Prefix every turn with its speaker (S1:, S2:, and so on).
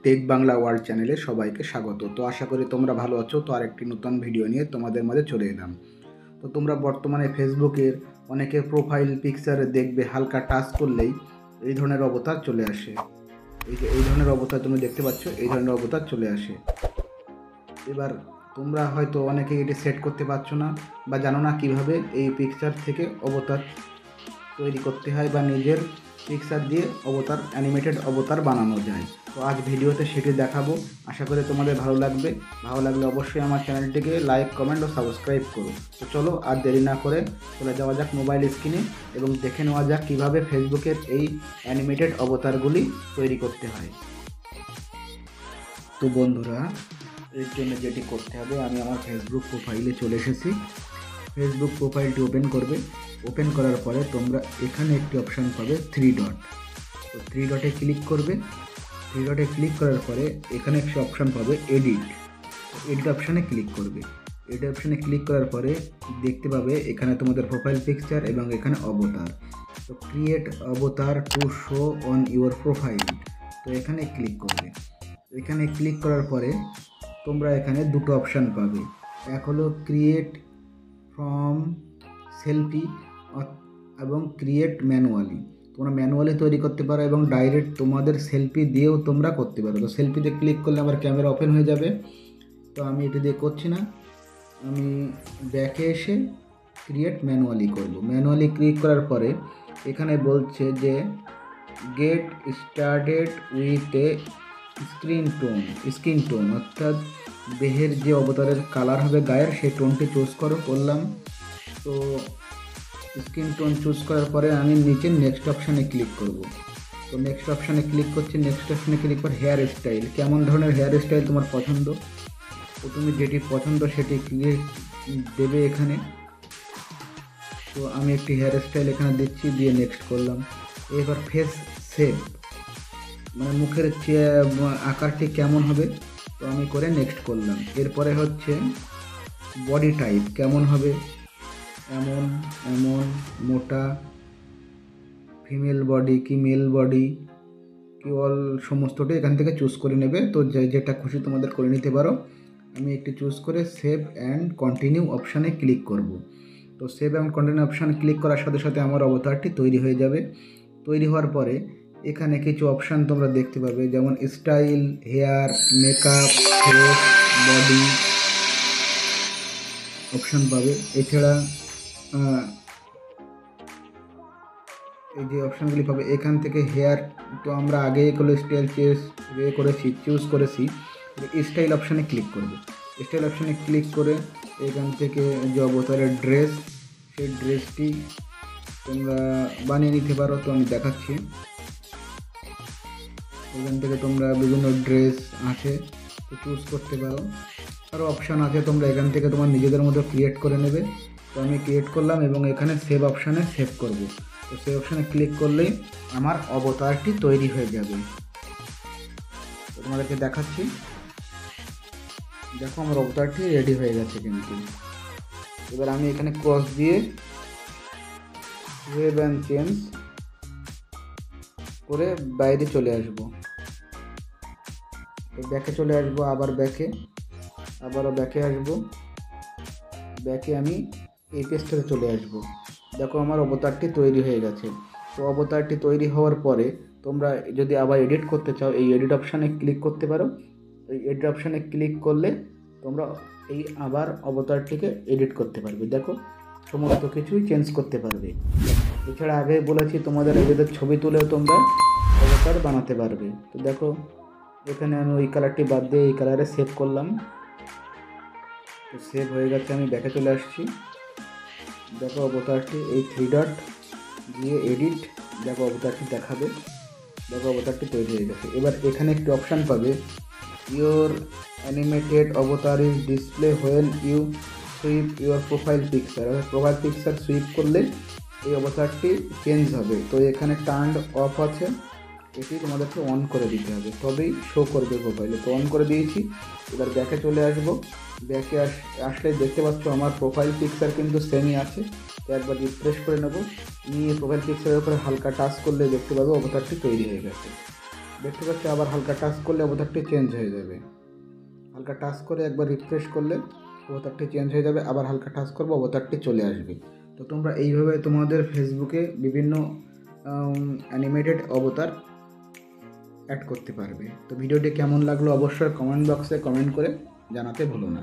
S1: Take Bangla world চ্যানেলে সবাইকে স্বাগত। তো আশা করি তোমরা ভালো আছো। তো আরেকটি নতুন ভিডিও নিয়ে তোমাদের মাঝে চলে এলাম। তো তোমরা বর্তমানে ফেসবুকের অনেকের প্রোফাইল পিকচারে দেখবে হালকা টাচ করলেই এই ধরনের অবতার চলে আসে। এই ধরনের অবতার তোমরা দেখতে পাচ্ছ, এই ধরনের অবতার চলে আসে। এবার তোমরা হয়তো অনেকেই এটি সেট করতে পারছো না বা জানো না কিভাবে এই পিকচার থেকে অবতার তৈরি করতে হয় বা নিজের পিকচার দিয়ে অবতার অ্যানিমেটেড অবতার বানানো যায়। তো আজ ভিডিওতে সেটি দেখাবো। আশা করি তোমাদের ভালো লাগবে। ভালো লাগলে অবশ্যই আমার চ্যানেলটিকে লাইক, কমেন্ট ও সাবস্ক্রাইব করো। তো চলো আর দেরি না করে চলে যাওয়া যাক মোবাইল স্ক্রিনে এবং দেখে নেওয়া যাক কীভাবে ফেসবুকের এই অ্যানিমেটেড অবতারগুলি তৈরি করতে হয়। তো বন্ধুরা, এর জন্য যেটি করতে হবে, আমি আমার ফেসবুক প্রোফাইলে চলে এসেছি। ফেসবুক প্রোফাইলটি ওপেন করবে। ওপেন করার পরে তোমরা এখানে একটি অপশান পাবে 3 ডট। তো 3 ডটে ক্লিক করবে। 3 ডটে ক্লিক করার পরে এখানে একটি অপশান পাবে এডিট। এডিট অপশানে ক্লিক করবে। এডিট অপশানে ক্লিক করার পরে দেখতে পাবে এখানে তোমাদের প্রোফাইল পিকচার এবং এখানে অবতার। তো ক্রিয়েট অবতার to show on your profile. তো এখানে ক্লিক করবে। এখানে ক্লিক করার পরে তোমরা এখানে দুটো অপশান পাবে। এক হলো ক্রিয়েট ফ্রম সেলফি এবং ক্রিয়েট ম্যানুয়ালি। তোমরা ম্যানুয়ালি তৈরি করতে পারো এবং ডাইরেক্ট তোমাদের সেলফি দিয়েও তোমরা করতে পারো। তো সেলফিতে ক্লিক করলে আমার ক্যামেরা ওপেন হয়ে যাবে। তো আমি এটি দিয়ে করছি না, আমি ব্যাকে এসে ক্রিয়েট ম্যানুয়ালি করব। ম্যানুয়ালি ক্লিক করার পরে এখানে বলছে যে get started with a skin tone, অর্থাৎ দেহের যে অবতারের কালার হবে গায়ের, সেই টোনটি চুজ করলাম। তো স্কিন টোন চুজ করার পরে আমি নিচে নেক্সট অপশানে ক্লিক করব। তো নেক্সট অপশানে ক্লিক করছি। নেক্সট অপশানে ক্লিক করে হেয়ার স্টাইল, কেমন ধরনের হেয়ার স্টাইল তোমার পছন্দ, তো তুমি যেটি পছন্দ সেটি ক্লিক দেবে এখানে। তো আমি একটি হেয়ার স্টাইল এখানে দিচ্ছি, দিয়ে নেক্সট করলাম। এবার ফেস শেপ, মানে মুখের আকারটি কেমন হবে, তো আমি করে নেক্সট করলাম। এরপরে হচ্ছে বডি টাইপ কেমন হবে, এমন মোটা, ফিমেল বডি কি মেল বডি কি অল, সমস্তটাই এখান থেকে চুজ করে নেবে। তো যেটা খুশি তোমাদের করে নিতে পারো। আমি একটি চুজ করে সেভ অ্যান্ড কন্টিনিউ অপশানে ক্লিক করব। তো save and continue option click করার সাথে সাথে আমার অবতারটি তৈরি হয়ে যাবে। তৈরি হওয়ার পরে এখানে কিছু অপশান তোমরা দেখতে পাবে, যেমন style, hair, makeup, face, body option পাবে। এছাড়া এই যে অপশানগুলি পাবে এখান থেকে হেয়ার, তো আমরা আগে এগুলো স্টাইল চুজ করেছি। স্টাইল অপশানে ক্লিক করব। স্টাইল অপশানে ক্লিক করে এখান থেকে যে অবতারের ড্রেস, সেই ড্রেসটি তোমরা বানিয়ে নিতে পারো। তো আমি দেখাচ্ছি। এখান থেকে তোমরা বিভিন্ন ড্রেস আছে, তো চুজ করতে পারো। আরও অপশান আছে, তোমরা এখান থেকে তোমার নিজেদের মতো ক্রিয়েট করে নেবে। তো আমি ক্রিয়েট করলাম এবং এখানে সেভ অপশানে সেভ করব। তো সেই অপশানে ক্লিক করলেই আমার অবতারটি তৈরি হয়ে যাবে। তো তোমাদেরকে দেখাচ্ছি, দেখো আমার অবতারটি রেডি হয়ে গেছে। কিন্তু এবার আমি এখানে ক্রস দিয়ে ওয়েব অ্যান্ড চেঞ্জ করে বাইরে চলে আসব। তো ব্যাকে চলে আসবো, আবারও ব্যাকে আসবো। ব্যাকে আমি এই পেজটাতে চলে আসব। দেখো আমার অবতারটি তৈরি হয়ে গেছে। তো অবতারটি তৈরি হওয়ার পরে তোমরা যদি আবার এডিট করতে চাও, এই এডিট অপশানে ক্লিক করতে পারো। এই এডিট অপশানে ক্লিক করলে তোমরা এই আবার অবতারটিকে এডিট করতে পারবে। দেখো সমস্ত কিছুই চেঞ্জ করতে পারবে। এছাড়া আগে বলেছি তোমাদের নিজেদের ছবি তুলেও তোমরা অবতার বানাতে পারবে। তো দেখো এখানে আমি ওই কালারটি বাদ দিয়ে এই কালারে সেভ করলাম। তো সেভ হয়ে গেছে, আমি ব্যাকে চলে আসছি। দেখো অবতারটি এই 3 ডট দিয়ে এডিট, দেখো অবতারটি দেখাবে। দেখো অবতারটি তৈরি হয়ে গেছে। এবার এখানে একটি অপশান পাবে, your animated avatar is display when you swipe your profile picture. Profile picture swipe করলে এই অবতারটি চেঞ্জ হবে। তো এখানে টার্ন অফ আছে, এটি তোমাদেরকে অন করে দিতে হবে, তবেই শো করবে প্রোফাইলে। তো অন করে দিয়েছি। এবার ব্যাকে চলে আসবো। ব্যাকে আসলে দেখতে পাচ্ছ আমার প্রোফাইল পিকচার কিন্তু সেমই আছে। তো একবার রিফ্রেশ করে নেব, নিয়ে প্রোফাইল পিকচারের উপরে হালকা টাচ করলে দেখতে পাবো অবতারটি তৈরি হয়ে গেছে। দেখতে পাচ্ছ আবার হালকা টাচ করলে অবতারটি চেঞ্জ হয়ে যাবে। হালকা টাচ করে একবার রিফ্রেশ করলে অবতারটি চেঞ্জ হয়ে যাবে, আবার হালকা টাচ করবো অবতারটি চলে আসবে। তো তোমরা এইভাবে তোমাদের ফেসবুকে বিভিন্ন অ্যানিমেটেড অবতার অ্যাড করতে পারবে। তো ভিডিওটি কেমন লাগলো অবশ্যই কমেন্ট বক্সে কমেন্ট করে জানাতে ভুলো না।